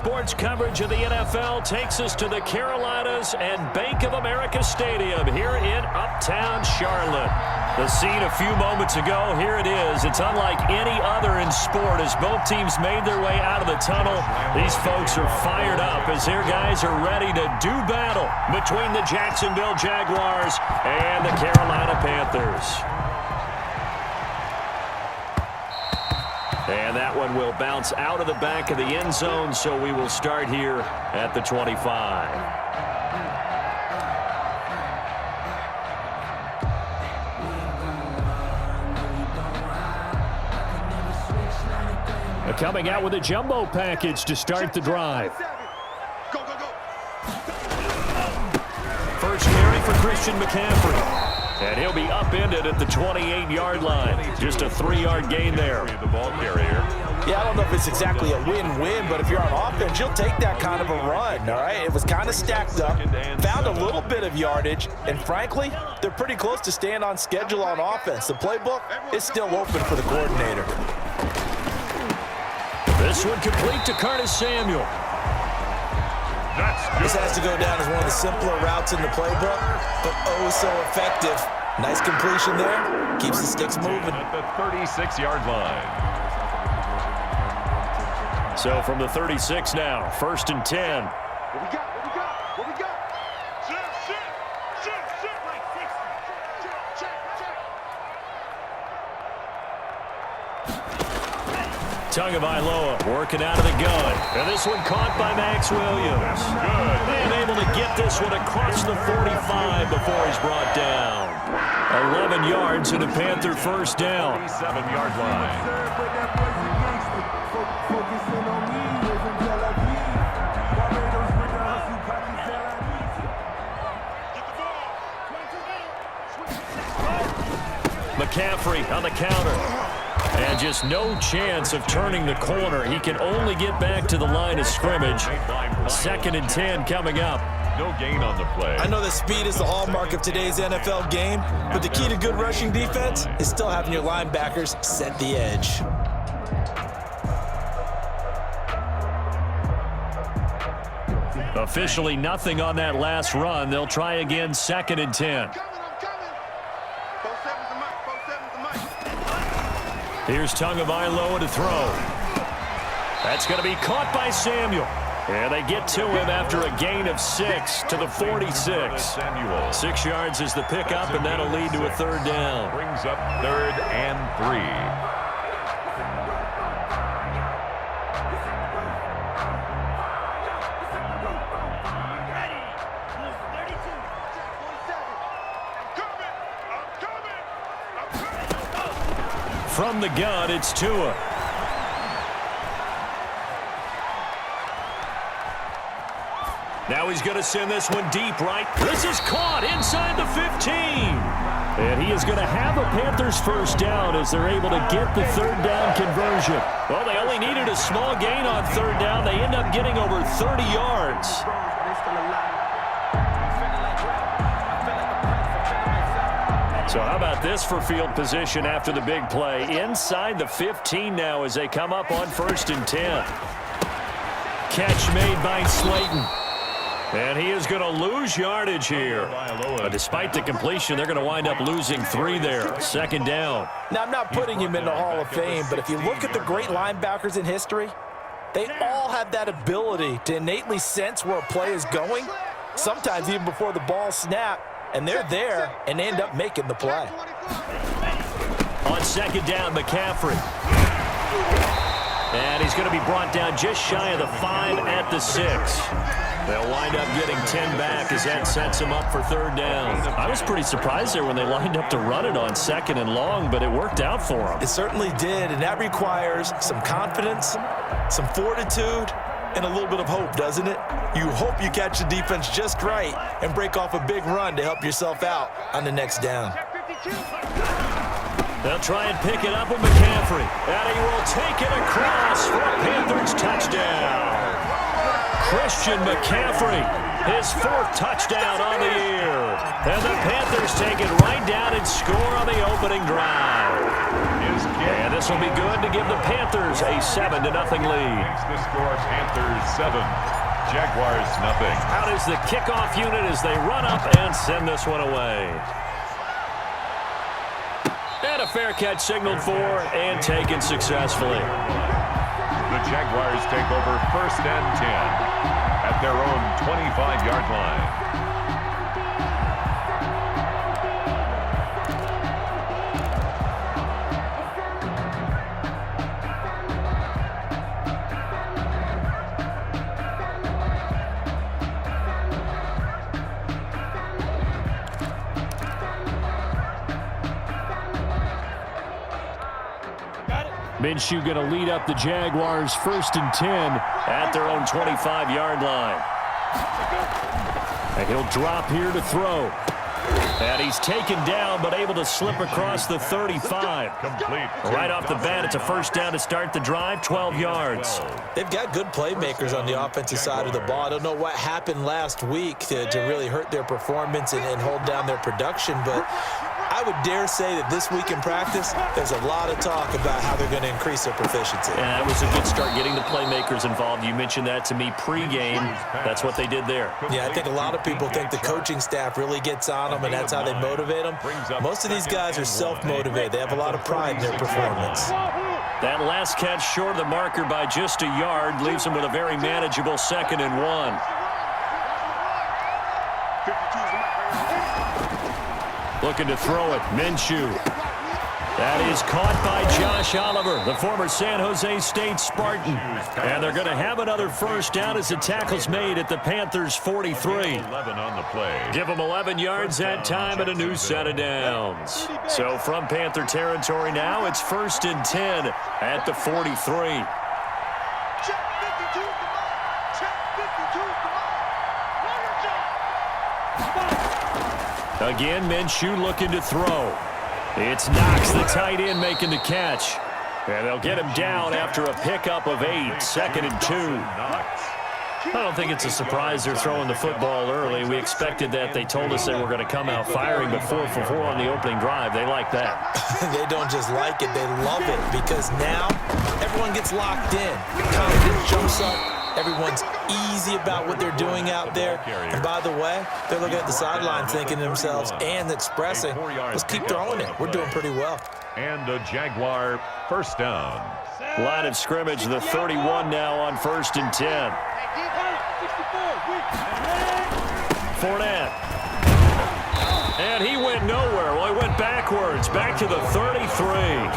Sports coverage of the NFL takes us to the Carolinas and Bank of America Stadium here in Uptown Charlotte. The scene a few moments ago, here it is. It's unlike any other in sport as both teams made their way out of the tunnel. These folks are fired up as their guys are ready to do battle between the Jacksonville Jaguars and the Carolina Panthers. And that one will bounce out of the back of the end zone, so we will start here at the 25. Coming out with a jumbo package to start the drive. First carry for Christian McCaffrey. And he'll be upended at the 28-yard line. Just a 3-yard gain there. The ball carrier. Yeah, I don't know if it's exactly a win-win, but if you're on offense, you'll take that kind of a run, all right? It was kind of stacked up, found a little bit of yardage, and frankly, they're pretty close to staying on schedule on offense. The playbook is still open for the coordinator. This one complete to Curtis Samuel. This has to go down as one of the simpler routes in the playbook, but oh so effective. Nice completion there. Keeps the sticks moving. At the 36-yard line. So from the 36 now, 1st and 10. What we got? What we got? What we got? Check. Like 60. Check. Tagovailoa working out of the gun. And this one caught by Max Williams. Good. And able to get this one across the 45 before he's brought down. 11 yards and a Panther first down. 37-yard line. McCaffrey on the counter. And just no chance of turning the corner. He can only get back to the line of scrimmage. 2nd and 10 coming up. No gain on the play. I know that speed is the hallmark of today's NFL game, but the key to good rushing defense is still having your linebackers set the edge. Officially nothing on that last run. They'll try again 2nd and 10. Here's Tagovailoa to throw. That's going to be caught by Samuel. And they get to him after a gain of 6 to the 46. 6 yards is the pickup, and that'll lead to a 3rd down. Brings up 3rd and 3. From the gun, it's Tua. Now he's going to send this one deep right. This is caught inside the 15. And he is going to have a Panthers first down as they're able to get the 3rd down conversion. Well, they only needed a small gain on 3rd down. They end up getting over 30 yards. So how about this for field position after the big play? Inside the 15 now as they come up on 1st and 10. Catch made by Slayton. And he is going to lose yardage here. Despite the completion, they're going to wind up losing 3 there. 2nd down. Now, I'm not putting him in the Hall of Fame, but if you look at the great linebackers in history, they all have that ability to innately sense where a play is going, sometimes even before the ball snaps. And they're there and end up making the play. On 2nd down, McCaffrey. And he's going to be brought down just shy of the 5 at the 6. They'll wind up getting 10 back as that sets him up for 3rd down. I was pretty surprised there when they lined up to run it on 2nd and long, but it worked out for them. It certainly did, and that requires some confidence, some fortitude, and a little bit of hope, doesn't it? You hope you catch the defense just right and break off a big run to help yourself out on the next down. They'll try and pick it up with McCaffrey. And he will take it across for a Panthers touchdown. Christian McCaffrey, his 4th touchdown on the year. And the Panthers take it right down and score on the opening drive. His is kicked. And this will be good to give the Panthers a 7-0 lead. Makes the score Panthers 7, Jaguars nothing. Out is the kickoff unit as they run up and send this one away. And a fair catch signaled for and taken successfully. The Jaguars take over 1st and 10 at their own 25-yard line. Minshew going to lead up the Jaguars 1st and 10 at their own 25-yard line. And he'll drop here to throw. And he's taken down but able to slip across the 35. Complete. Right off the bat, it's a 1st down to start the drive, 12 yards. They've got good playmakers on the offensive side of the ball. I don't know what happened last week to really hurt their performance and hold down their production, but I would dare say that this week in practice, there's a lot of talk about how they're going to increase their proficiency. And that was a good start getting the playmakers involved. You mentioned that to me pregame. That's what they did there. Yeah, I think a lot of people think the coaching staff really gets on them, and that's how they motivate them. Most of these guys are self-motivated. They have a lot of pride in their performance. That last catch short of the marker by just a yard leaves them with a very manageable 2nd and 1. Looking to throw it, Minshew. That is caught by Josh Oliver, the former San Jose State Spartan. And they're going to have another 1st down as the tackle's made at the Panthers' 43. 11 on the play. Give them 11 yards that time and a new set of downs. So from Panther territory now, it's 1st and 10 at the 43. Check 52, come on. Check 52, come on. Warrior jump. Again, Minshew looking to throw. It's Knox, the tight end, making the catch. And they'll get him down after a pickup of 8, 2nd and 2. I don't think it's a surprise they're throwing the football early. We expected that. They told us they were going to come out firing, but 4 for 4 on the opening drive. They like that. They don't just like it, they love it, because now everyone gets locked in. Confidence jumps up. Everyone's easy about what they're doing out there. And by the way, they're looking at the sideline thinking to themselves and expressing, let's keep throwing it. We're doing pretty well. And a Jaguar 1st down. Line of scrimmage, the 31 now on 1st and 10. Fournette. And he went nowhere. Well, he went backwards, back to the 33.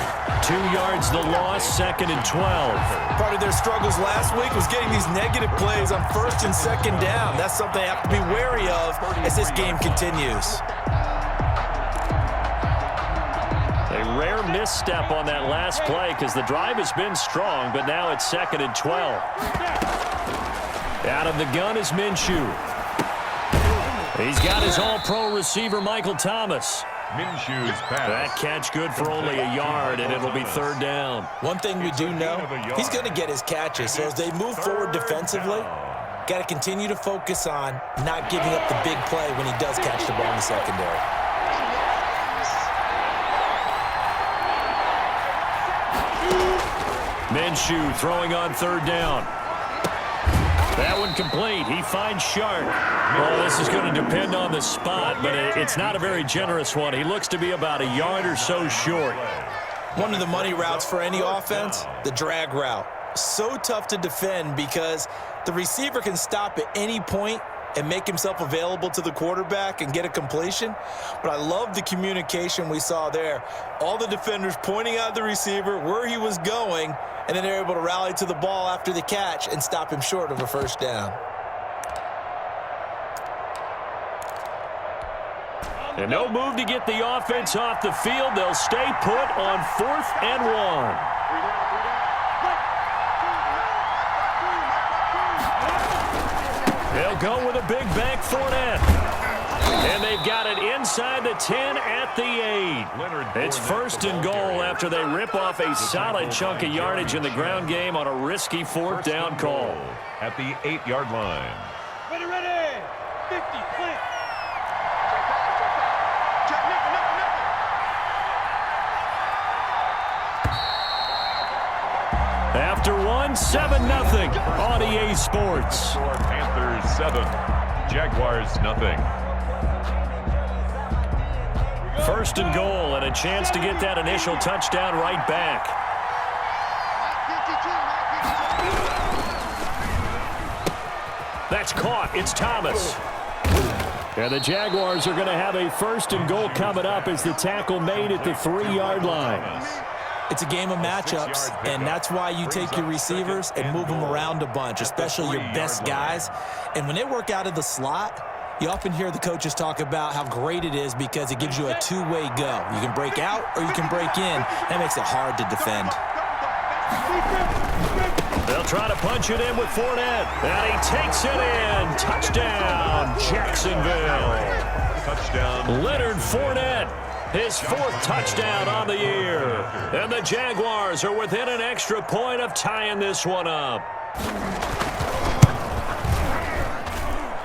2 yards the loss, 2nd and 12. Part of their struggles last week was getting these negative plays on 1st and 2nd down. That's something they have to be wary of as this game continues. A rare misstep on that last play because the drive has been strong, but now it's 2nd and 12. Out of the gun is Minshew. He's got his all-pro receiver, Michael Thomas. Minshew's pass. That catch good for only a yard, and it'll be 3rd down. One thing we do know, he's going to get his catches. So as they move forward defensively, got to continue to focus on not giving up the big play when he does catch the ball in the secondary. Minshew throwing on 3rd down. That one complete. He finds Sharp. Well, this is going to depend on the spot, but it's not a very generous one. He looks to be about a yard or so short. One of the money routes for any offense, the drag route. So tough to defend because the receiver can stop at any point and make himself available to the quarterback and get a completion. But I love the communication we saw there. All the defenders pointing out the receiver, where he was going, and then they're able to rally to the ball after the catch and stop him short of a 1st down. And no move to get the offense off the field. They'll stay put on 4th and 1. They'll go with a big bank Fournette. And they've got it inside the 10 at the 8. It's 1st and goal after they rip off a solid chunk of yardage in the ground game on a risky 4th down call. At the 8-yard line. Ready. 50, clear. after one, 7-0 on EA Sports. Panthers 7, Jaguars nothing. First and goal, and a chance to get that initial touchdown right back. That's caught. It's Thomas. And the Jaguars are going to have a first and goal coming up as the tackle made at the 3-yard line. It's a game of matchups, and that's why you take your receivers and move them around a bunch, especially your best guys. And when they work out of the slot, you often hear the coaches talk about how great it is because it gives you a two-way go. You can break out or you can break in. That makes it hard to defend. They'll try to punch it in with Fournette. And he takes it in. Touchdown, Jacksonville. Touchdown. Leonard Fournette, his 4th touchdown on the year. And the Jaguars are within an extra point of tying this one up.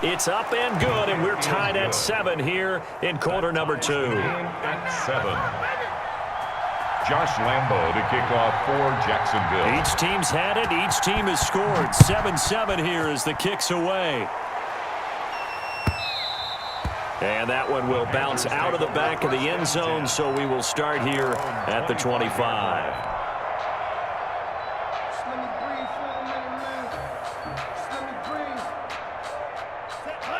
It's up and good, and we're tied at 7 here in quarter number 2. At 7. Josh Lambo to kick off for Jacksonville. Each team's had it. Each team has scored. 7-7 here as the kick's away. And that one will bounce out of the back of the end zone, so we will start here at the 25.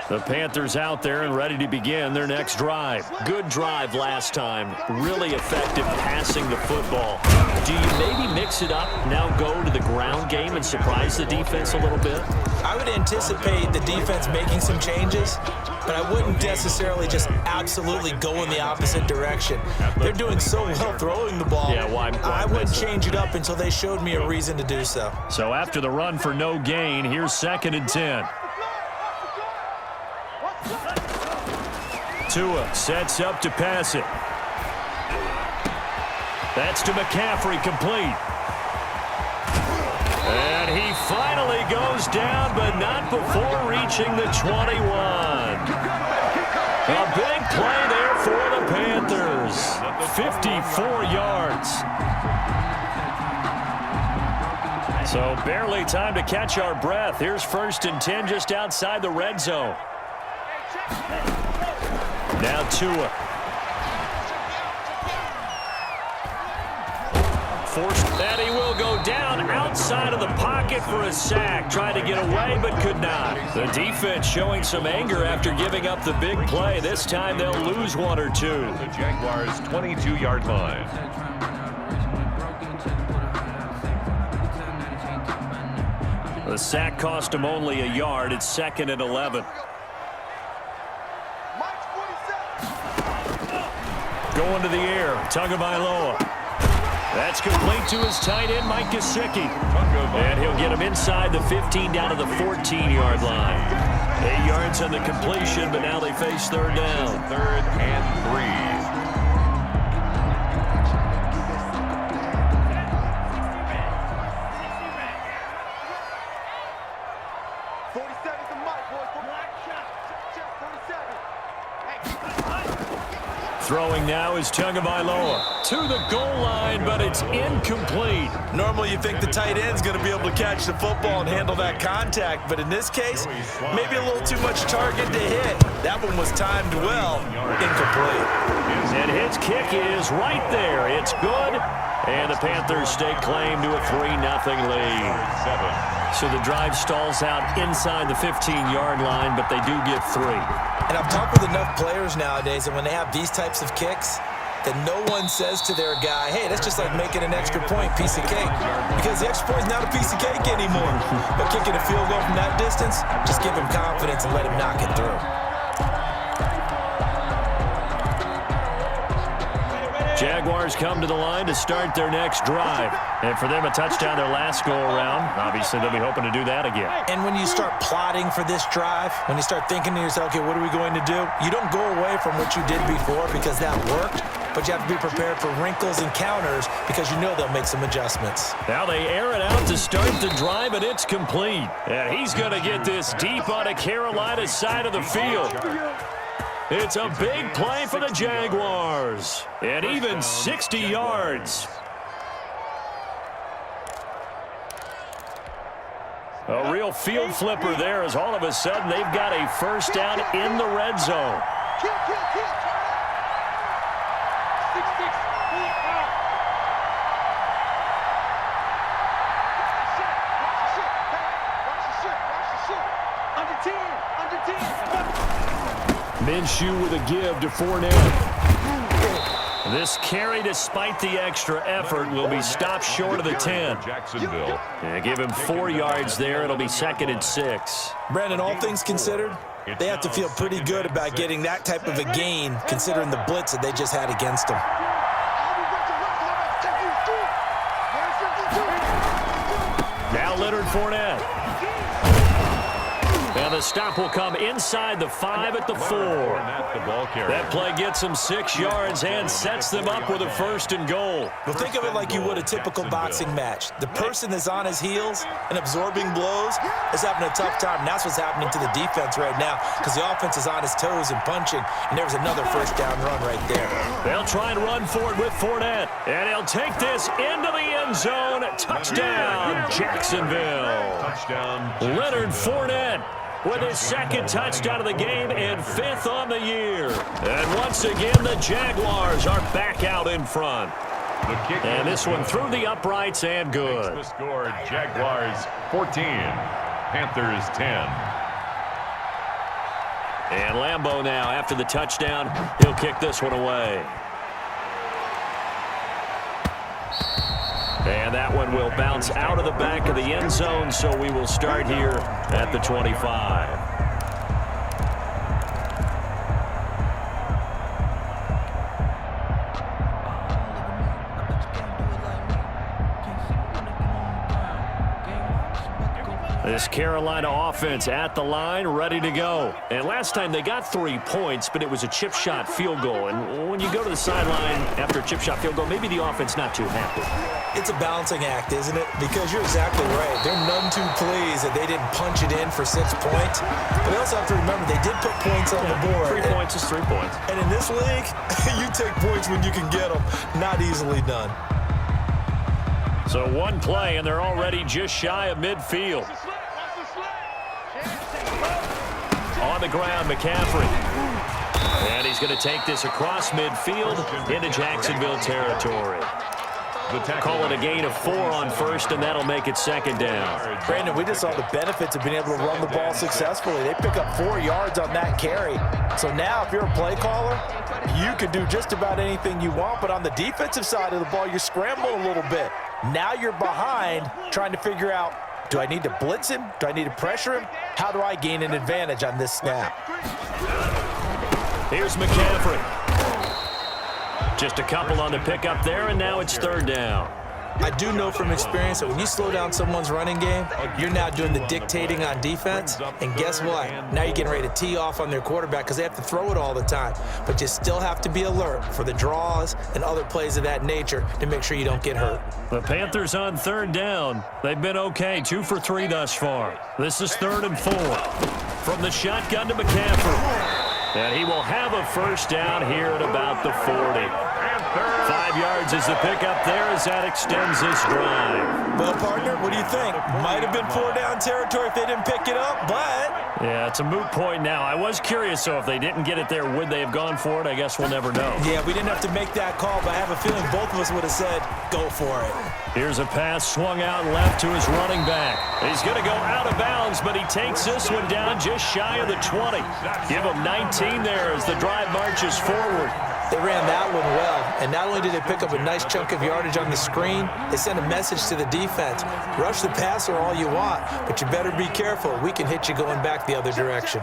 The Panthers out there and ready to begin their next drive. Good drive last time. Really effective passing the football. Do you maybe mix it up, now go to the ground game and surprise the defense a little bit? I would anticipate the defense making some changes, but I wouldn't necessarily just absolutely go in the opposite direction. They're doing so well throwing the ball. Yeah, why I wouldn't change it up until they showed me a reason to do so. So after the run for no gain, here's 2nd and 10. Tua sets up to pass it. That's to McCaffrey, complete. And he finally goes down, but not before reaching the 21. A big play there for the Panthers. 54 yards. So barely time to catch our breath. Here's 1st and 10 just outside the red zone. Now Tua. Forced that he will go down outside of the pocket for a sack. Tried to get away but could not. The defense showing some anger after giving up the big play. This time they'll lose 1 or 2. The Jaguars 22-yard line. The sack cost him only a yard. It's 2nd and 11. Going to the air, Tagovailoa. That's complete to his tight end, Mike Gesicki. And he'll get him inside the 15 down to the 14-yard line. 8 yards on the completion, but now they face 3rd down. 3rd and 3. Throwing now is Tagovailoa to the goal line, but it's incomplete. Normally you think the tight end's going to be able to catch the football and handle that contact, but in this case, maybe a little too much target to hit. That one was timed well, incomplete. And his kick is right there. It's good, and the Panthers stake claim to a 3-0 lead. So the drive stalls out inside the 15-yard line, but they do get 3. And I've talked with enough players nowadays, and when they have these types of kicks, that no one says to their guy, hey, that's just like making an extra point, piece of cake. Because the extra point is not a piece of cake anymore. But kicking a field goal from that distance, just give him confidence and let him knock it through. Jaguars come to the line to start their next drive. And for them, a touchdown their last go-around. Obviously, they'll be hoping to do that again. And when you start plotting for this drive, when you start thinking to yourself, okay, what are we going to do? You don't go away from what you did before because that worked, but you have to be prepared for wrinkles and counters because you know they'll make some adjustments. Now they air it out to start the drive, and it's complete. And he's going to get this deep on a Carolina side of the field. It's a big play for the Jaguars. And even 60 yards. A real field flipper there as all of a sudden they've got a first down in the red zone. Kick. 6-6. Pull it out. Watch the shit. Under 10. Minshew with a give to Fournette. This carry, despite the extra effort, will be stopped short of the 10. Jacksonville. Yeah, give him 4 yards there. It'll be 2nd and 6. Brandon, all things considered, they have to feel pretty good about getting that type of a gain, considering the blitz that they just had against them. Now Leonard Fournette. And the stop will come inside the 5 at the 4. That play gets them 6 yards and sets them up with a 1st and goal. Well, think of it like you would a typical boxing match. The person that's on his heels and absorbing blows is having a tough time. And that's what's happening to the defense right now because the offense is on his toes and punching. And there's another first down run right there. They'll try and run for it with Fournette. And he'll take this into the end zone. Touchdown, Jacksonville. Touchdown. Leonard Fournette with his 2nd touchdown of the game and 5th on the year. And once again, the Jaguars are back out in front. And this one through the uprights and good. The score, Jaguars 14, Panthers 10. And Lambeau now, after the touchdown, he'll kick this one away. And that one will bounce out of the back of the end zone, so we will start here at the 25. This Carolina offense at the line, ready to go. And last time they got 3 points, but it was a chip shot field goal. And when you go to the sideline after a chip shot field goal, maybe the offense not too happy. It's a balancing act, isn't it? Because you're exactly right. They're none too pleased that they didn't punch it in for 6 points. But they also have to remember they did put points on the board. 3 points is 3 points. And in this league, you take points when you can get them. Not easily done. So one play, and they're already just shy of midfield. On the ground, McCaffrey. And he's going to take this across midfield into Jacksonville territory. Call it a gain of 4 on 1st, and that'll make it 2nd down. Brandon, we just saw the benefits of being able to run the ball successfully. They pick up 4 yards on that carry. So now if you're a play caller, you can do just about anything you want. But on the defensive side of the ball, you're scrambling a little bit. Now you're behind trying to figure out, do I need to blitz him? Do I need to pressure him? How do I gain an advantage on this snap? Here's McCaffrey. Just a couple on the pickup there, and now it's 3rd down. I do know from experience that when you slow down someone's running game, you're now doing the dictating on defense. And guess what? Now you're getting ready to tee off on their quarterback because they have to throw it all the time. But you still have to be alert for the draws and other plays of that nature to make sure you don't get hurt. The Panthers on 3rd down. They've been okay, 2 for 3 thus far. This is 3rd and 4. From the shotgun to McCaffrey. And he will have a first down here at about the 40. 5 yards is the pickup there as that extends this drive. Well, partner, what do you think? Might have been 4-down territory if they didn't pick it up, but... Yeah, it's a moot point now. I was curious, so if they didn't get it there, would they have gone for it? I guess we'll never know. Yeah, we didn't have to make that call, but I have a feeling both of us would have said, go for it. Here's a pass swung out left to his running back. He's going to go out of bounds, but he takes this one down just shy of the 20. Give him 19 there as the drive marches forward. They ran that one well, and not only did they pick up a nice chunk of yardage on the screen, they sent a message to the defense. Rush the passer all you want, but you better be careful. We can hit you going back the other direction.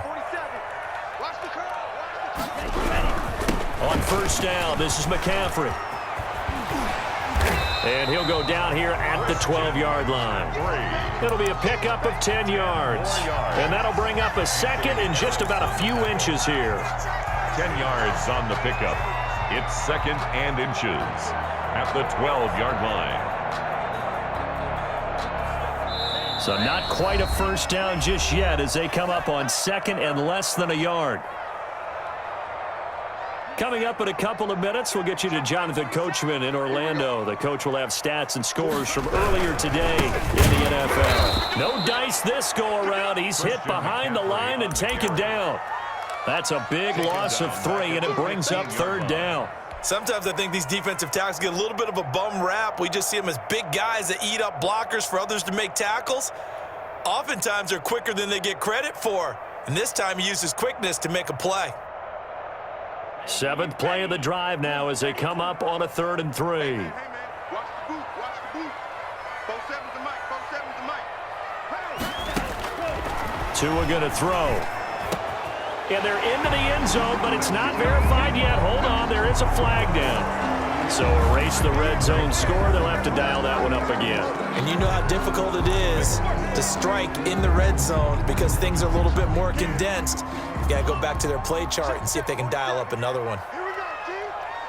On 1st down, this is McCaffrey. And he'll go down here at the 12-yard line. It'll be a pickup of 10 yards. And that'll bring up a 2nd and just about a few inches here. 10 yards on the pickup. It's 2nd and inches at the 12-yard line. So not quite a first down just yet as they come up on 2nd and less than a yard. Coming up in a couple of minutes, we'll get you to Jonathan Coachman in Orlando. The coach will have stats and scores from earlier today in the NFL. No dice this go-around. He's hit behind the line and taken down. That's a big loss of 3, and it brings up 3rd down. Sometimes I think these defensive tackles get a little bit of a bum rap. We just see them as big guys that eat up blockers for others to make tackles. Oftentimes they're quicker than they get credit for. And this time he uses quickness to make a play. 7th play of the drive now as they come up on a 3rd and 3. Hey, man, watch the boot, watch the boot. 4-7's the mic, 4-7's the mic. Tua going to throw. And they're into the end zone, but it's not verified yet. Hold on, there is a flag down. So erase the red zone score. They'll have to dial that one up again. And you know how difficult it is to strike in the red zone because things are a little bit more condensed. You got to go back to their play chart and see if they can dial up another one. Here we go, team.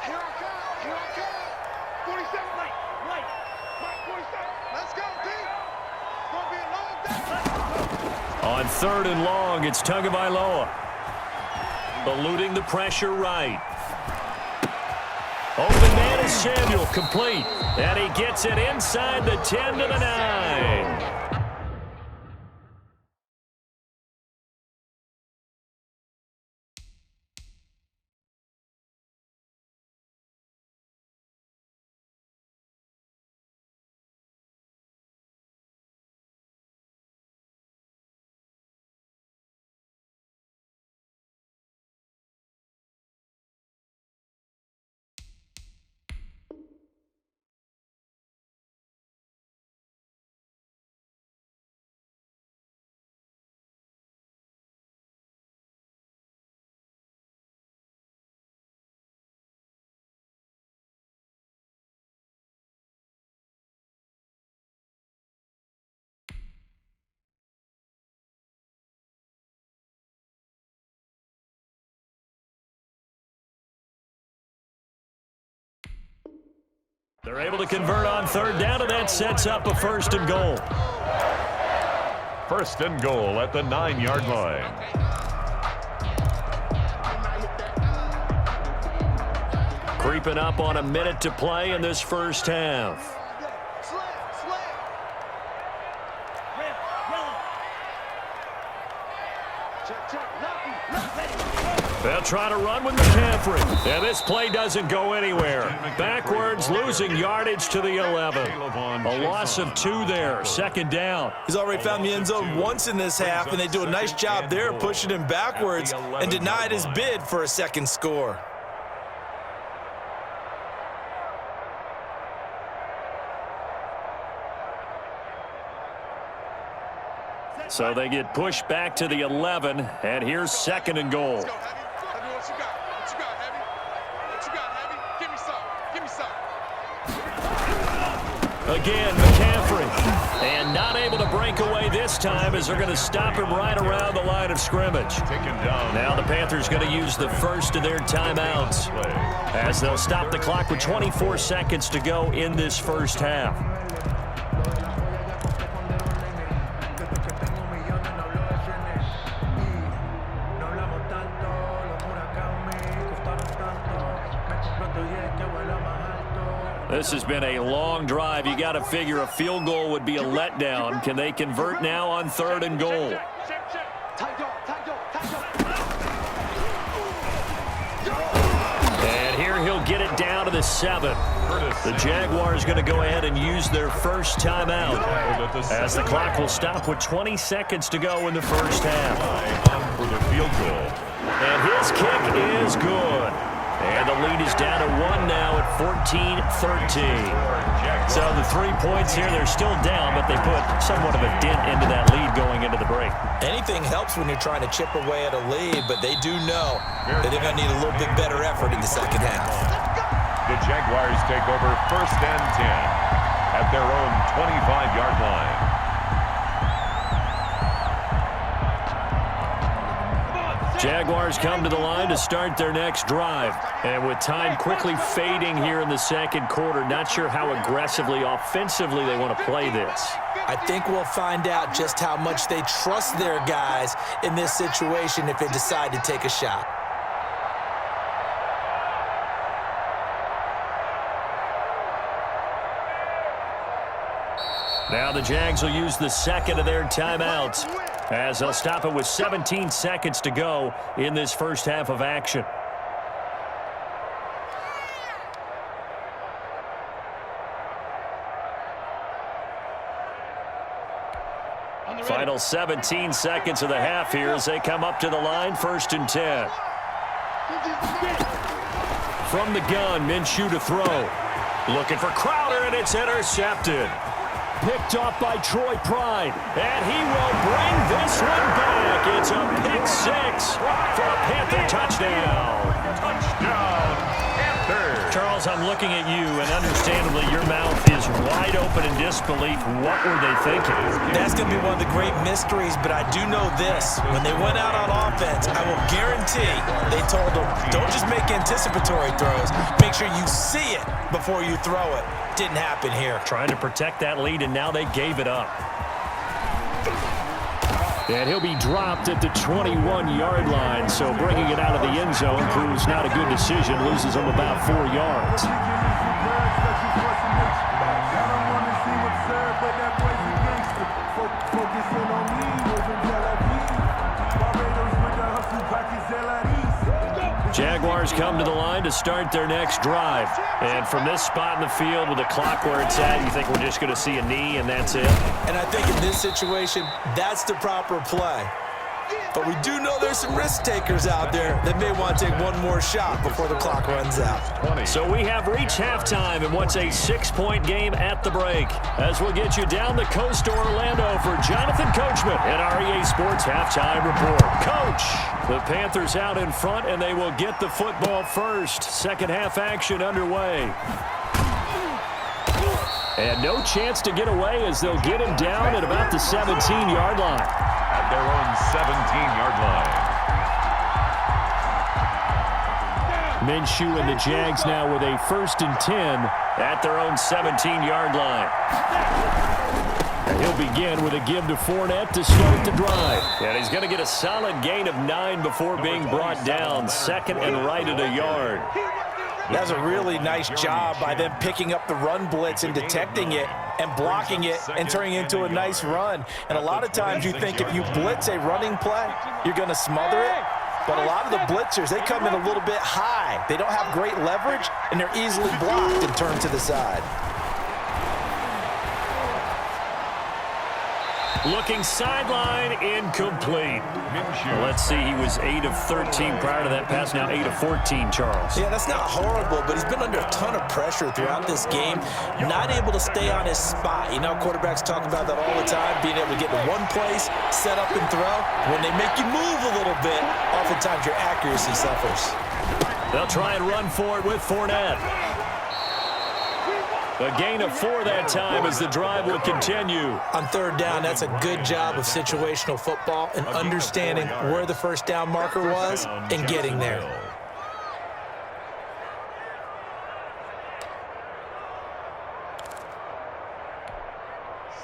Here I come. Here I come. 47. Mike 47. Let's go, team. It's going to be a long day. On 3rd and long, it's Tagovailoa. Eluding the pressure right. Open man is Samuel, complete. And he gets it inside the 10 to the 9. They're able to convert on 3rd down, and that sets up a 1st and goal. 1st and goal at the 9-yard line. Creeping up on a minute to play in this first half. They'll try to run with McCaffrey. And this play doesn't go anywhere. Backwards, losing yardage to the 11. A loss of 2 there. 2nd down. He's already found the end zone once in this half, and they do a nice job there pushing him backwards and denied his bid for a 2nd score. So they get pushed back to the 11, and here's 2nd and goal. Let's go, Heavy. Heavy, what you got? What you got, Heavy? What you got, Heavy? Give me some. Give me some. Again, McCaffrey. And not able to break away this time as they're going to stop him right around the line of scrimmage. Now the Panthers going to use the first of their timeouts as they'll stop the clock with 24 seconds to go in this first half. This has been a long drive. You got to figure a field goal would be a letdown. Can they convert now on 3rd and goal? And here he'll get it down to the 7. The Jaguars going to go ahead and use their first timeout as the clock will stop with 20 seconds to go in the first half. For the field goal. And his kick is good. And the lead is down to 1 now at 14-13. So the 3 points here, they're still down, but they put somewhat of a dent into that lead going into the break. Anything helps when you're trying to chip away at a lead, but they do know that they're going to need a little bit better effort in the second half. The Jaguars take over 1st and 10 at their own 25-yard line. Jaguars come to the line to start their next drive. And with time quickly fading here in the 2nd quarter, not sure how aggressively, offensively they want to play this. I think we'll find out just how much they trust their guys in this situation if they decide to take a shot. Now the Jags will use the second of their timeouts as they'll stop it with 17 seconds to go in this first half of action. Final 17 seconds of the half here as they come up to the line, 1st and 10. From the gun, Minshew to throw. Looking for Crowder, and it's intercepted. Picked off by Troy Pride, and he will bring this one back. It's a pick 6 for a Panther touchdown. Touchdown, Panthers. Charles, I'm looking at you, and understandably, your mouth is wide open in disbelief. What were they thinking? That's going to be one of the great mysteries, but I do know this. When they went out on offense, I will guarantee they told them, don't just make anticipatory throws. Make sure you see it before you throw it. Didn't happen here. Trying to protect that lead, and now they gave it up. And he'll be dropped at the 21-yard line, so bringing it out of the end zone proves not a good decision, loses him about 4 yards. Jaguars come to the line to start their next drive. And from this spot in the field with the clock where it's at, you think we're just going to see a knee and that's it? And I think in this situation, that's the proper play. But we do know there's some risk takers out there that may want to take one more shot before the clock runs out. So we have reached halftime in what's a 6-point game at the break. As we'll get you down the coast to Orlando for Jonathan Coachman at our EA Sports Halftime Report. Coach, the Panthers out in front, and they will get the football first. Second half action underway. And no chance to get away as they'll get him down at about the 17-yard line. At their own 17-yard line. Minshew and the Jags now with a 1st and 10 at their own 17-yard line. And he'll begin with a give to Fournette to start the drive. And he's going to get a solid gain of 9 before being brought down. 2nd and right at a yard. That's a really nice job by them picking up the run blitz and detecting it and blocking it and turning it into a nice run. And a lot of times you think if you blitz a running play, you're going to smother it. But a lot of the blitzers, they come in a little bit high. They don't have great leverage, and they're easily blocked and turned to the side. Looking sideline, incomplete. Let's see, he was 8 of 13 prior to that pass, now 8 of 14, Charles. Yeah, that's not horrible, but he's been under a ton of pressure throughout this game, not able to stay on his spot. You know, quarterbacks talk about that all the time, being able to get to one place, set up and throw. When they make you move a little bit, oftentimes your accuracy suffers. They'll try and run for it with Fournette. A gain of 4 that time as the drive will continue. On 3rd down, that's a good job of situational football and understanding where the first down marker was and getting there.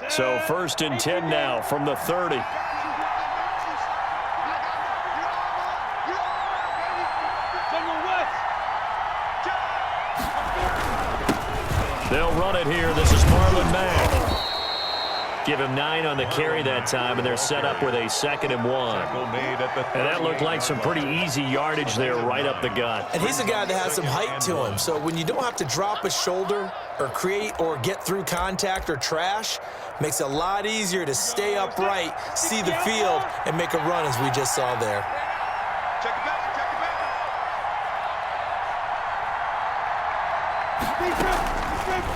So 1st and 10 now from the 30. They'll run it here. This is Marlon Mack. Give him 9 on the carry that time, and they're set up with a 2nd and 1. And that looked like some pretty easy yardage there right up the gut. And he's a guy that has some height to him, so when you don't have to drop a shoulder or create or get through contact or trash, makes it a lot easier to stay upright, see the field, and make a run as we just saw there. Check it back.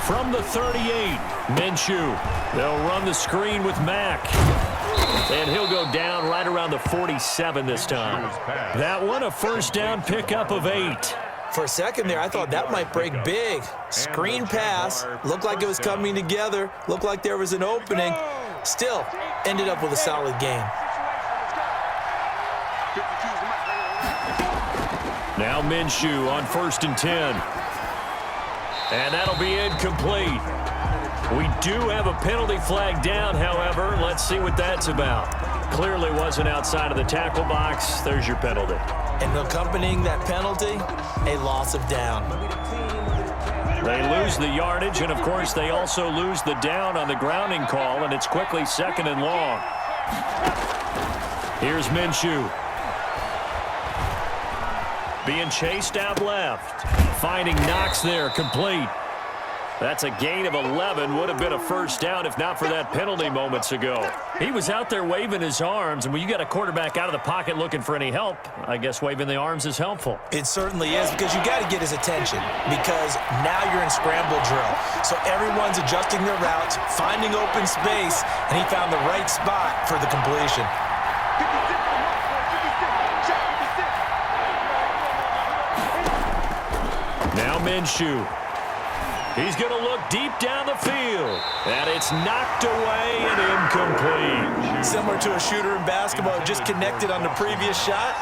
From the 38, Minshew. They'll run the screen with Mack. And he'll go down right around the 47 this time. That one, a 1st down pickup of 8. For a second there, I thought that might break big. Screen pass, looked like it was coming together, looked like there was an opening. Still, ended up with a solid game. Now Minshew on 1st and 10. And that'll be incomplete. We do have a penalty flag down, however. Let's see what that's about. Clearly wasn't outside of the tackle box. There's your penalty. And accompanying that penalty, a loss of down. They lose the yardage, and, of course, they also lose the down on the grounding call, and it's quickly 2nd and long. Here's Minshew. Being chased out left. Finding Knox there, complete. That's a gain of 11. Would have been a first down if not for that penalty moments ago. He was out there waving his arms, and when you got a quarterback out of the pocket looking for any help, I guess waving the arms is helpful. It certainly is, because you got to get his attention, because now you're in scramble drill. So everyone's adjusting their routes, finding open space, and he found the right spot for the completion. Now Minshew. He's going to look deep down the field. And it's knocked away and incomplete. Similar to a shooter in basketball, just connected on the previous shot.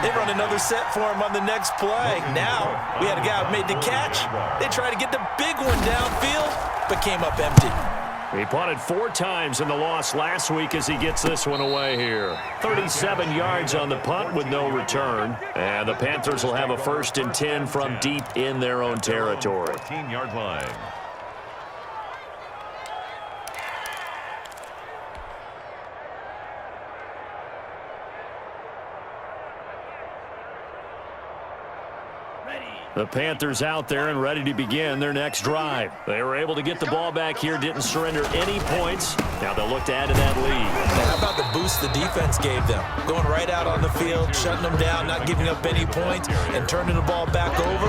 They run another set for him on the next play. Now, we had a guy who made the catch. They tried to get the big one downfield, but came up empty. He punted 4 times in the loss last week as he gets this one away here. 37 yards on the punt with no return. And the Panthers will have a 1st and 10 from deep in their own territory. 14-yard line. The Panthers out there and ready to begin their next drive. They were able to get the ball back here, didn't surrender any points. Now they'll look to add to that lead. How about the boost the defense gave them? Going right out on the field, shutting them down, not giving up any points, and turning the ball back over.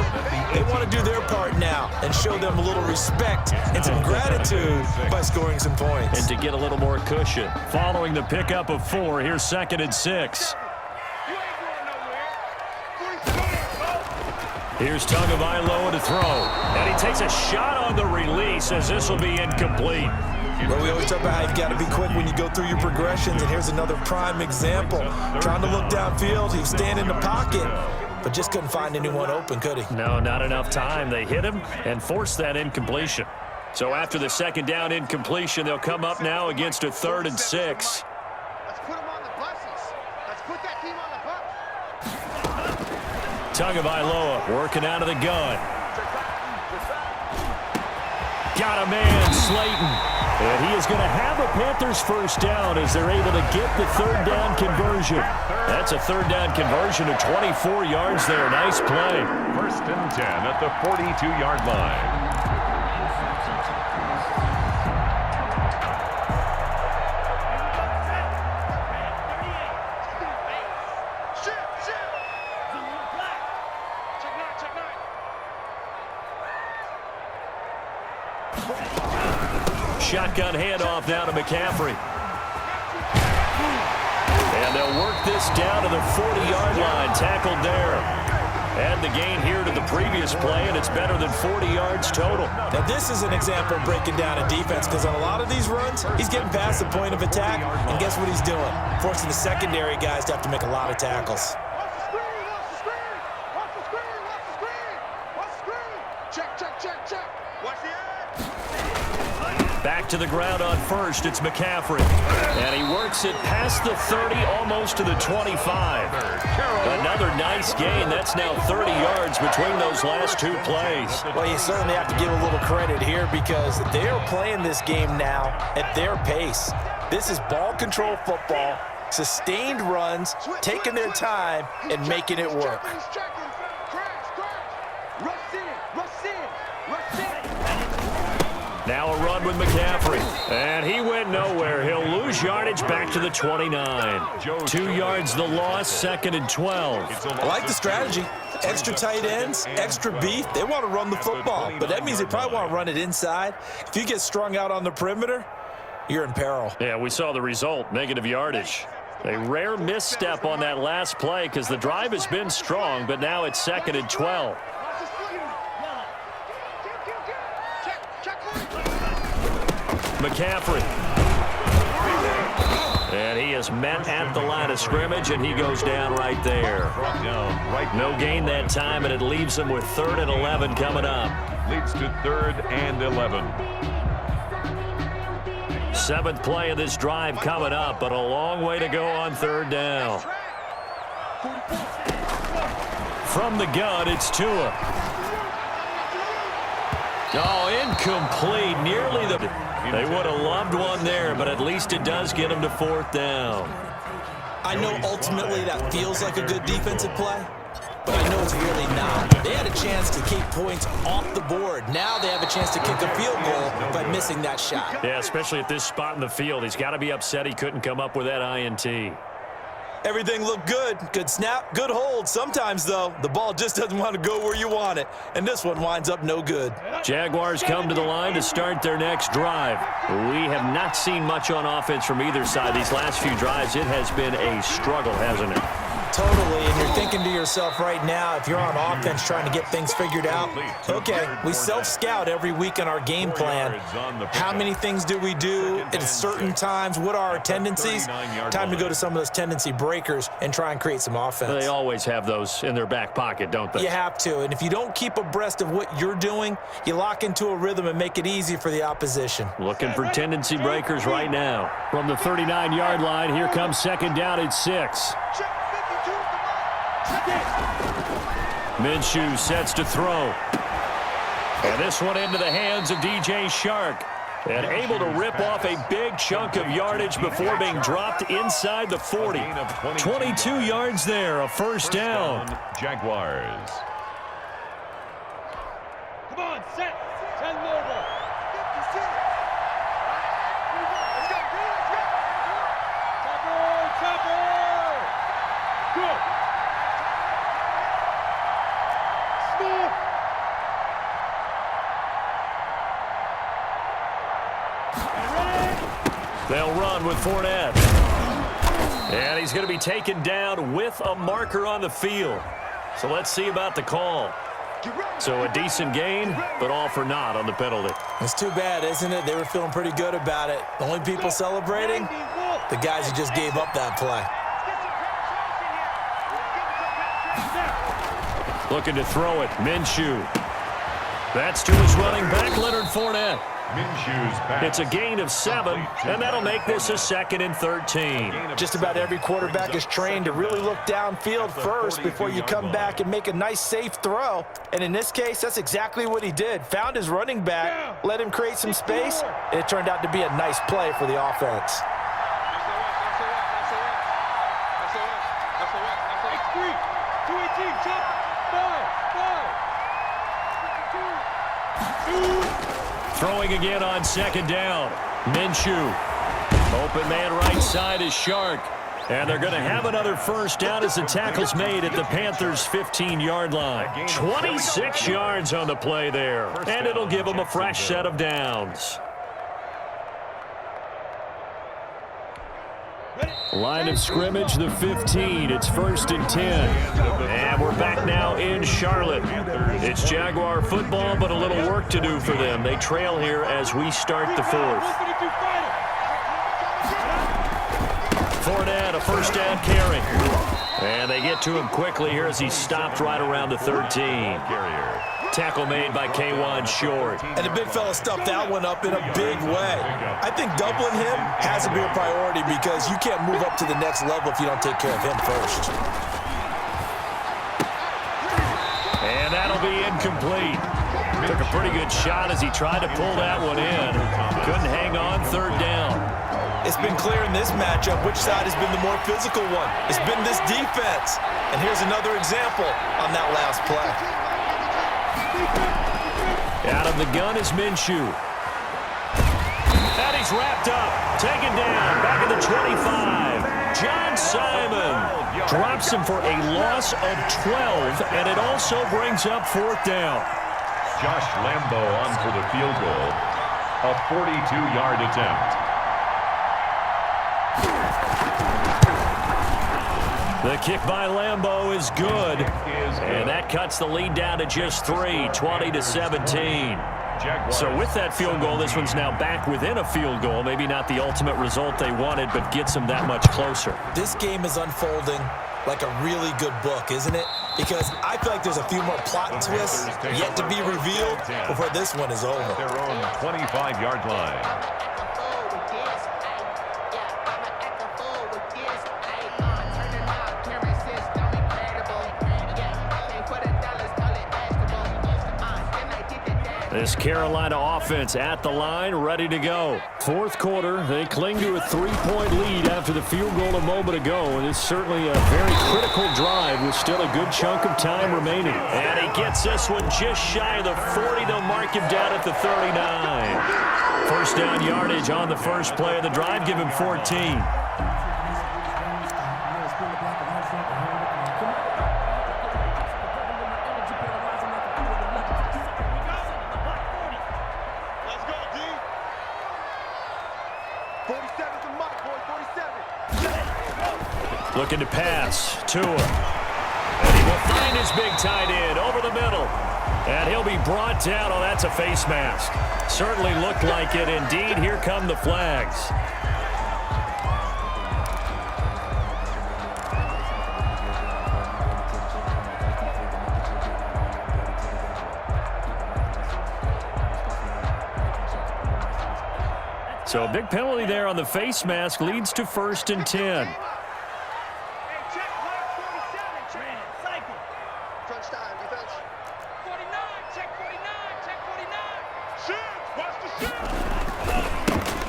They want to do their part now and show them a little respect and some gratitude by scoring some points. And to get a little more cushion. Following the pickup of 4, here's 2nd and 6. Here's Tagovailoa to throw. And he takes a shot on the release as this will be incomplete. Well, we always talk about how you've got to be quick when you go through your progressions, and here's another prime example. Trying to look downfield, he was standing in the pocket, but just couldn't find anyone open, could he? No, not enough time. They hit him and forced that incompletion. So after the 2nd down incompletion, they'll come up now against a 3rd and 6. Let's put them on the buses. Let's put that team on the bus. Tagovailoa working out of the gun. Got a man, Slayton. And he is going to have a Panthers 1st down as they're able to get the 3rd down conversion. That's a 3rd down conversion of 24 yards there. Nice play. 1st and 10 at the 42-yard line. Shotgun handoff now to McCaffrey. And they'll work this down to the 40-yard line. Tackled there. Add the gain here to the previous play, and it's better than 40 yards total. Now, this is an example of breaking down a defense, because on a lot of these runs, he's getting past the point of attack, and guess what he's doing? Forcing the secondary guys to have to make a lot of tackles. Watch the screen, watch the screen. Watch the screen, watch the screen. Watch the screen. Check, check, check, check. Watch the edge. Back to the ground on 1st, it's McCaffrey. And he works it past the 30, almost to the 25. Another nice gain. That's now 30 yards between those last 2 plays. Well, you certainly have to give a little credit here, because they are playing this game now at their pace. This is ball control football, sustained runs, taking their time, and making it work. He's checking. Crash, crash. Rush in, rush in, rush in. Now a run with McCaffrey. And he went nowhere. He'll lose yardage back to the 29. 2 yards the loss, 2nd and 12. I like the strategy. Extra tight ends, extra beef. They want to run the football, but that means they probably want to run it inside. If you get strung out on the perimeter, you're in peril. Yeah, we saw the result, negative yardage. A rare misstep on that last play because the drive has been strong, but now it's 2nd and 12. McCaffrey. And he is met at the line of scrimmage, and he goes down right there. No gain that time, and it leaves him with 3rd and 11 coming up. Leads to 3rd and 11. 7th play of this drive coming up, but a long way to go on 3rd down. From the gun, it's Tua. Oh, incomplete. Nearly the... They would have loved one there, but at least it does get them to 4th down. I know ultimately that feels like a good defensive play, but I know it's really not. They had a chance to keep points off the board. Now they have a chance to kick a field goal by missing that shot. Yeah, especially at this spot in the field. He's got to be upset he couldn't come up with that INT. Everything looked good. Good snap, good hold. Sometimes, though, the ball just doesn't want to go where you want it, and this one winds up no good. Jaguars come to the line to start their next drive. We have not seen much on offense from either side these last few drives. It has been a struggle, hasn't it? Totally, and you're thinking to yourself right now, if you're on offense trying to get things figured out, okay, we self-scout every week in our game plan. How many things do we do at certain times? What are our tendencies? Time to go to some of those tendency breakers and try and create some offense. They always have those in their back pocket, don't they? You have to, and if you don't keep abreast of what you're doing, you lock into a rhythm and make it easy for the opposition. Looking for tendency breakers right now. From the 39-yard line, here comes 2nd down and 6. Minshew sets to throw. And this one into the hands of DJ Shark. And able to rip off a big chunk of yardage before being dropped inside the 40. 22 yards there, a 1st down. Jaguars. Come on, set. 10 mobile. 56. Let's go. Chopper. Good. They'll run with Fournette. And he's going to be taken down with a marker on the field. So let's see about the call. So a decent gain, but all for naught on the penalty. It's too bad, isn't it? They were feeling pretty good about it. The only people celebrating, the guys who just gave up that play. Looking to throw it, Minshew. That's to his running back, Leonard Fournette. Minshew's back. It's a gain of 7, and that'll make this a 2nd and 13. Just about every quarterback is trained to really look downfield first before you come back and make a nice, safe throw. And in this case, that's exactly what he did. Found his running back, let him create some space, and it turned out to be a nice play for the offense. Throwing again on 2nd down. Minshew. Open man right side is Shark. And they're going to have another 1st down as the tackle's made at the Panthers' 15-yard line. 26 yards on the play there. And it'll give them a fresh set of downs. Line of scrimmage, the 15. It's 1st and 10. And we're back now in Charlotte. It's Jaguar football, but a little work to do for them. They trail here as we start the 4th. Fournette, a 1st down carry. And they get to him quickly here as he stopped right around the 13. Tackle made by K1 Short. And the big fella stuffed that one up in a big way. I think doubling him has to be a priority because you can't move up to the next level if you don't take care of him first. And that'll be incomplete. Took a pretty good shot as he tried to pull that one in. Couldn't hang on, 3rd down. It's been clear in this matchup which side has been the more physical one. It's been this defense. And here's another example on that last play. Out of the gun is Minshew. And he's wrapped up. Taken down. Back at the 25. John Simon drops him for a loss of 12. And it also brings up 4th down. Josh Lambo on for the field goal. A 42-yard attempt. The kick by Lambo is good. And that cuts the lead down to just 3, 20-17. So with that field goal, this one's now back within a field goal. Maybe not the ultimate result they wanted, but gets them that much closer. This game is unfolding like a really good book, isn't it? Because I feel like there's a few more plot twists yet to be revealed before this one is over. Their own 25-yard line. This Carolina offense at the line, ready to go. Fourth quarter, they cling to a 3-point lead after the field goal a moment ago, and it's certainly a very critical drive with still a good chunk of time remaining. And he gets this one just shy of the 40. They'll mark him down at the 39. First down yardage on the first play of the drive, give him 14. Looking to pass. Tua. And he will find his big tight end over the middle. And he'll be brought down. Oh, that's a face mask. Certainly looked like it. Indeed, here come the flags. So a big penalty there on the face mask leads to 1st and 10.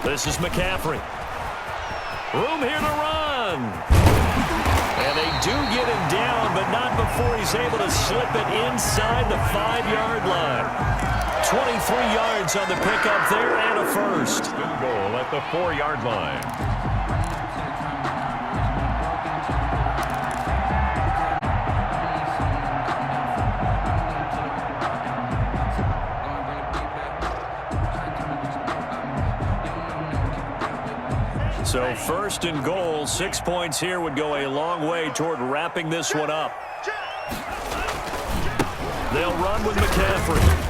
This is McCaffrey. Room here to run. And they do get him down, but not before he's able to slip it inside the 5-yard line. 23 yards on the pickup there and a first. Good goal at the 4-yard line. So 1st and goal, 6 points here would go a long way toward wrapping this one up. They'll run with McCaffrey.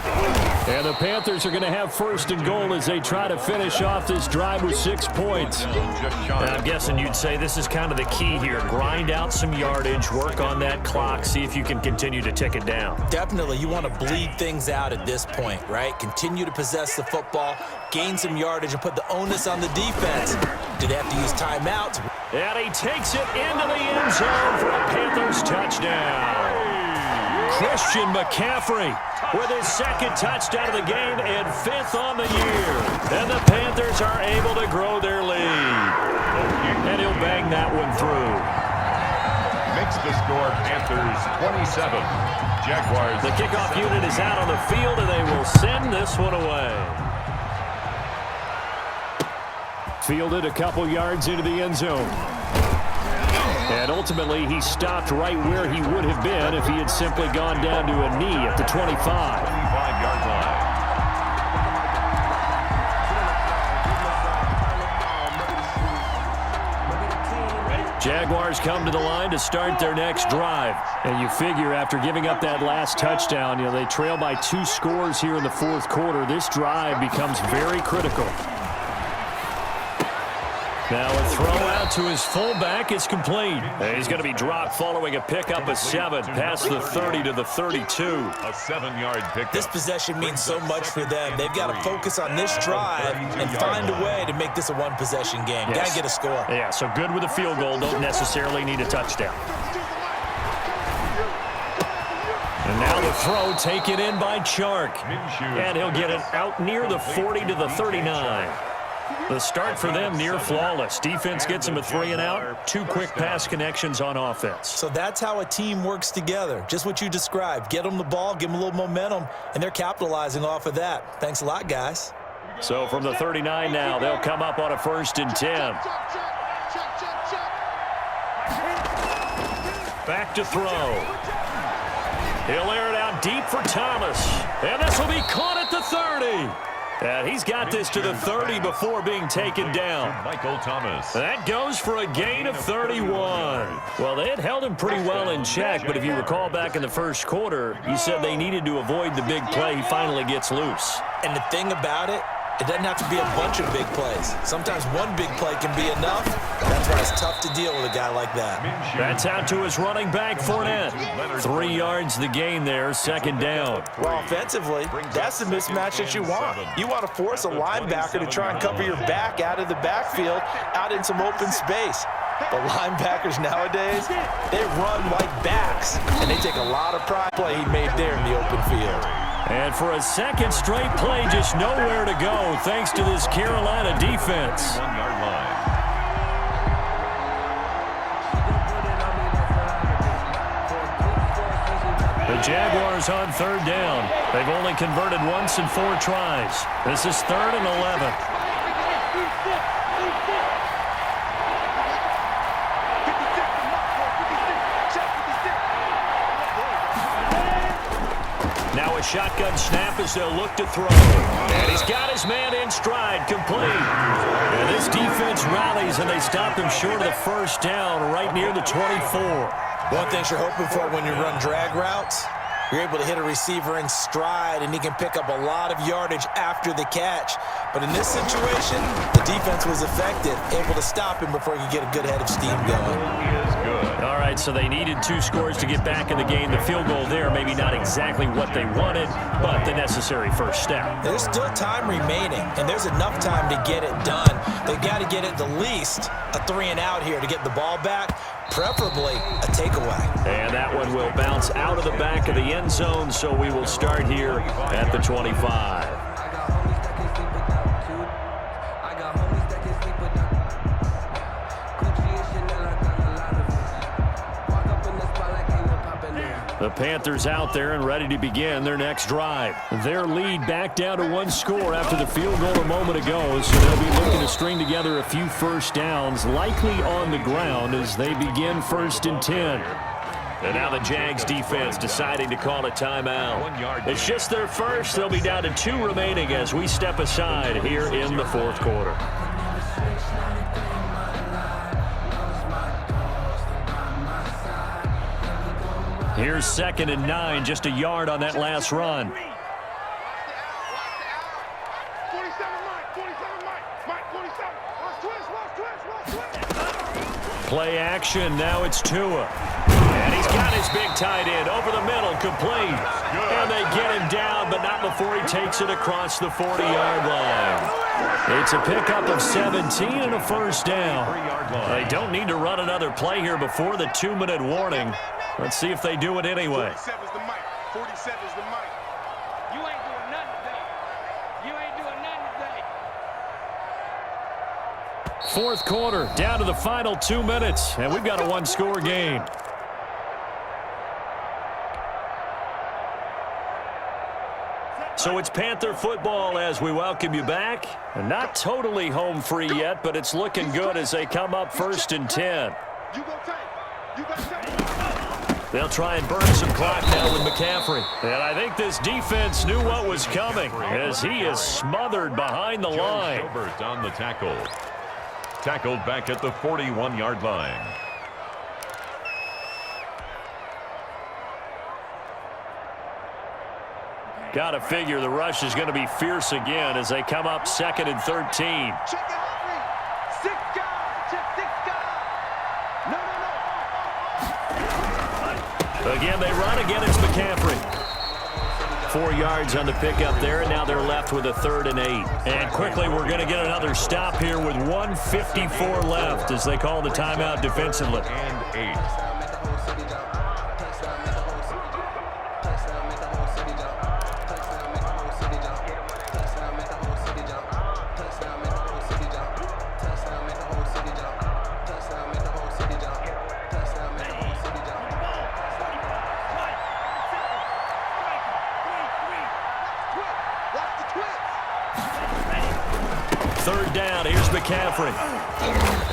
And the Panthers are going to have 1st and goal as they try to finish off this drive with 6 points. And I'm guessing you'd say this is kind of the key here. Grind out some yardage, work on that clock, see if you can continue to tick it down. Definitely, you want to bleed things out at this point, right? Continue to possess the football, gain some yardage, and put the onus on the defense. Do they have to use timeouts? And he takes it into the end zone for a Panthers touchdown. Christian McCaffrey with his 2nd touchdown of the game and 5th on the year. And the Panthers are able to grow their lead. And he'll bang that one through. Makes the score Panthers 27. Jaguars. The kickoff unit is out on the field, and they will send this one away. Fielded a couple yards into the end zone. And ultimately, he stopped right where he would have been if he had simply gone down to a knee at the 25. 25-yard line. Jaguars come to the line to start their next drive. And you figure after giving up that last touchdown, they trail by 2 scores here in the 4th quarter. This drive becomes very critical. Now a throw out to his fullback is complete. And he's going to be dropped following a pickup of 7 past the 30 to the 32. A 7-yard pickup. This possession means so much for them. They've got to focus on this drive and find a way to make this a one-possession game. Got to get a score. Yeah, so good with a field goal. Don't necessarily need a touchdown. And now the throw taken in by Chark. And he'll get it out near the 40 to the 39. The start for them near flawless. Defense gets them a 3 and out. 2 quick pass connections on offense. So that's how a team works together. Just what you described. Get them the ball, give them a little momentum, and they're capitalizing off of that. Thanks a lot, guys. So from the 39 now, they'll come up on a 1st and 10. Back to throw. He'll air it out deep for Thomas. And this will be caught at the 30. And he's got this to the 30 before being taken down. Michael Thomas. That goes for a gain of 31. Well, they had held him pretty well in check, but if you recall back in the 1st quarter, you said they needed to avoid the big play. He finally gets loose. And the thing about it, it doesn't have to be a bunch of big plays. Sometimes one big play can be enough. That's why it's tough to deal with a guy like that. That's out to his running back, Fournette. 3 yards the gain there, 2nd down. Well, offensively, that's the mismatch that you want. You want to force a linebacker to try and cover your back out of the backfield, out in some open space. The linebackers nowadays, they run like backs, and they take a lot of pride. Play he made there in the open field. And for a second straight play, just nowhere to go thanks to this Carolina defense. 1-yard line. The Jaguars on third down. They've only converted once in 4 tries. This is 3rd and 11. Now a shotgun snap as they'll look to throw. And he's got his man in stride, complete. And this defense rallies, and they stop him short of the first down right near the 24. One thing you're hoping for when you run drag routes, you're able to hit a receiver in stride, and he can pick up a lot of yardage after the catch. But in this situation, the defense was effective, able to stop him before he could get a good head of steam going. He is good. All right, so they needed 2 scores to get back in the game. The field goal there, maybe not exactly what they wanted, but the necessary first step. There's still time remaining, and there's enough time to get it done. They've got to get at the least a 3-and-out here to get the ball back, preferably a takeaway. And that one will bounce out of the back of the end zone, so we will start here at the 25. The Panthers out there and ready to begin their next drive. Their lead back down to 1 score after the field goal a moment ago, so they'll be looking to string together a few first downs, likely on the ground as they begin 1st and 10. And now the Jags defense deciding to call a timeout. It's just their first. They'll be down to 2 remaining as we step aside here in the 4th quarter. Here's 2nd and 9, just a yard on that last run. 47 Mike, 47 Mike, 47. Watch twist. Play action, now it's Tua. And he's got his big tight end over the middle, complete. And they get him down, but not before he takes it across the 40-yard line. It's a pickup of 17 and a first down. They don't need to run another play here before the 2-minute warning. Let's see if they do it anyway. 47's the mic. 47's the mic. You ain't doing nothing today. You ain't doing nothing today. 4th quarter, down to the final 2 minutes, and we've got a 1-score game. So it's Panther football as we welcome you back. Not totally home free yet, but it's looking good as they come up 1st and 10. You go take. You got take. They'll try and burn some clock now with McCaffrey. And I think this defense knew what was coming as he is smothered behind the line. Gilbert on the tackle. Tackled back at the 41-yard line. Got to figure the rush is going to be fierce again as they come up 2nd and 13. Check it out. 6 guys. Check 6 guys. No. Again, they run. Again, it's McCaffrey. 4 yards on the pickup there, and now they're left with a 3rd and 8. And quickly, we're going to get another stop here with 1:54 left as they call the timeout defensively. And 8. McCaffrey.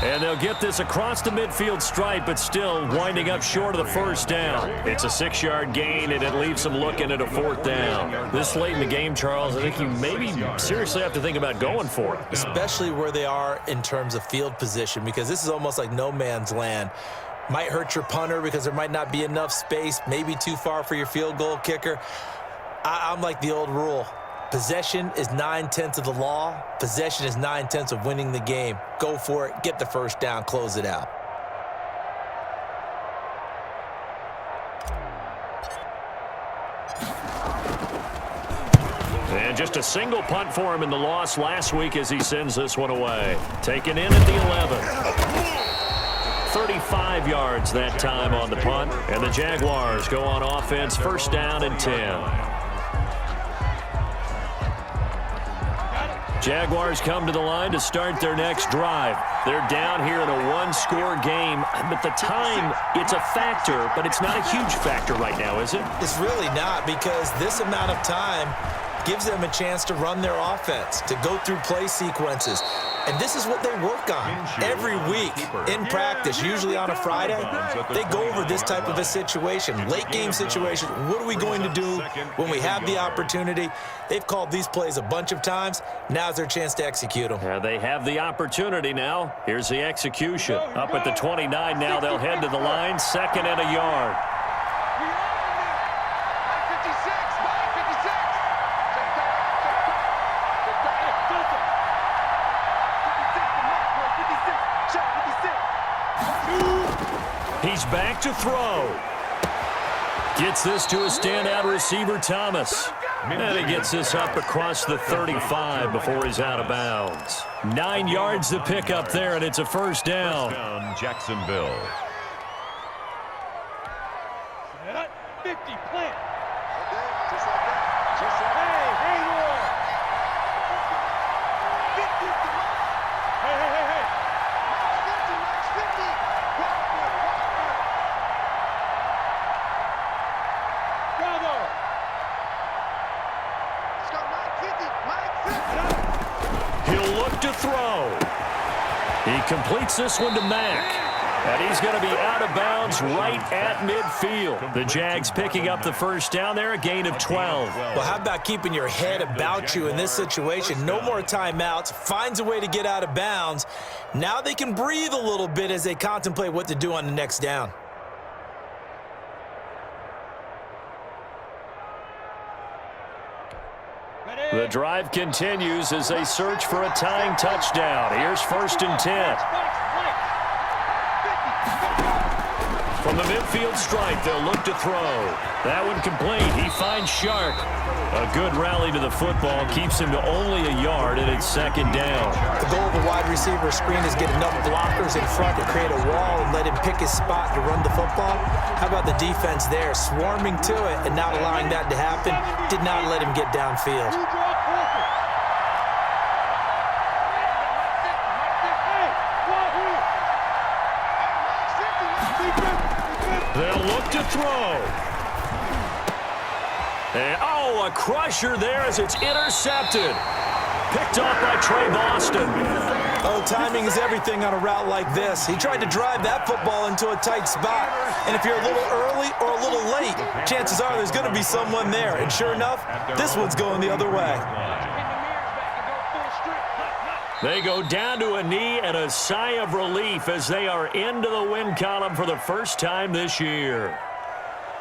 And they'll get this across the midfield stripe, but still winding up short of the first down. It's a 6-yard gain, and it leaves them looking at a 4th down. This late in the game, Charles, I think you maybe seriously have to think about going for it. Especially where they are in terms of field position, because this is almost like no man's land. Might hurt your punter because there might not be enough space, maybe too far for your field goal kicker. I'm like the old rule. Possession is 9/10 of the law. Possession is 9/10 of winning the game. Go for it. Get the first down. Close it out. And just a single punt for him in the loss last week as he sends this one away. Taken in at the 11. 35 yards that time on the punt. And the Jaguars go on offense, 1st down and 10. Jaguars come to the line to start their next drive. They're down here in a one-score game, but the time, it's a factor, but it's not a huge factor right now, is it? It's really not, because this amount of time gives them a chance to run their offense, to go through play sequences. And this is what they work on every week in practice, usually on a Friday. They go over this type of a situation, late game situation. What are we going to do when we have the opportunity? They've called these plays a bunch of times. Now's their chance to execute them. Yeah, they have the opportunity now. Here's the execution. Up at the 29 now, they'll head to the line, 2nd and a yard. He's back to throw. Gets this to a standout receiver, Thomas. And he gets this up across the 35 before he's out of bounds. 9 yards to pick up there, and it's a first down. Jacksonville. 50, plant. Just like that. Just like that. Hey, war. Hey. 50. Bravo. Let's go, Mike 50. He'll look to throw. He completes this one to Mack. And he's going to be out of bounds right at midfield. The Jags picking up the first down there, a gain of 12. Well, how about keeping your head about you in this situation? No more timeouts. Finds a way to get out of bounds. Now they can breathe a little bit as they contemplate what to do on the next down. The drive continues as they search for a tying touchdown. Here's 1st and 10. From the midfield stripe, they'll look to throw. That one complete. He finds Sharp. A good rally to the football keeps him to only a yard, and it's 2nd down. The goal of a wide receiver screen is get enough blockers in front to create a wall and let him pick his spot to run the football. How about the defense there, swarming to it and not allowing that to happen? Did not let him get downfield. They'll look to throw. And, a crusher there as it's intercepted. Picked off by Trey Boston. Oh, timing is everything on a route like this. He tried to drive that football into a tight spot. And if you're a little early or a little late, chances are there's going to be someone there. And sure enough, this one's going the other way. They go down to a knee and a sigh of relief as they are into the win column for the first time this year.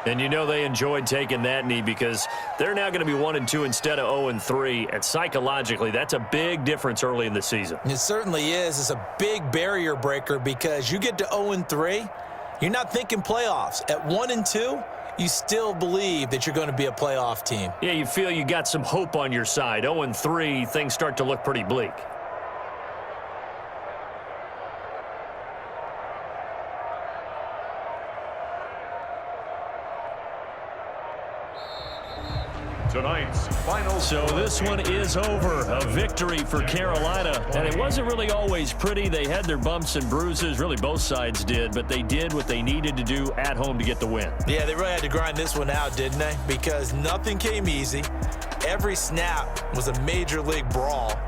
And you know they enjoyed taking that knee because they're now going to be 1-2 instead of 0-3. And psychologically, that's a big difference early in the season. It certainly is. It's a big barrier breaker because you get to 0-3, you're not thinking playoffs. At 1-2, you still believe that you're going to be a playoff team. Yeah, you feel you got some hope on your side. 0-3, things start to look pretty bleak. Tonight's final. So this one is over. A victory for Carolina. And it wasn't really always pretty. They had their bumps and bruises. Really, both sides did. But they did what they needed to do at home to get the win. Yeah, they really had to grind this one out, didn't they? Because nothing came easy. Every snap was a major league brawl.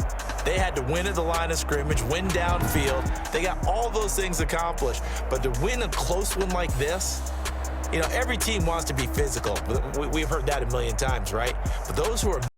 They had to win at the line of scrimmage, win downfield. They got all those things accomplished. But to win a close one like this, you know, every team wants to be physical. We've heard that a million times, right? But those who are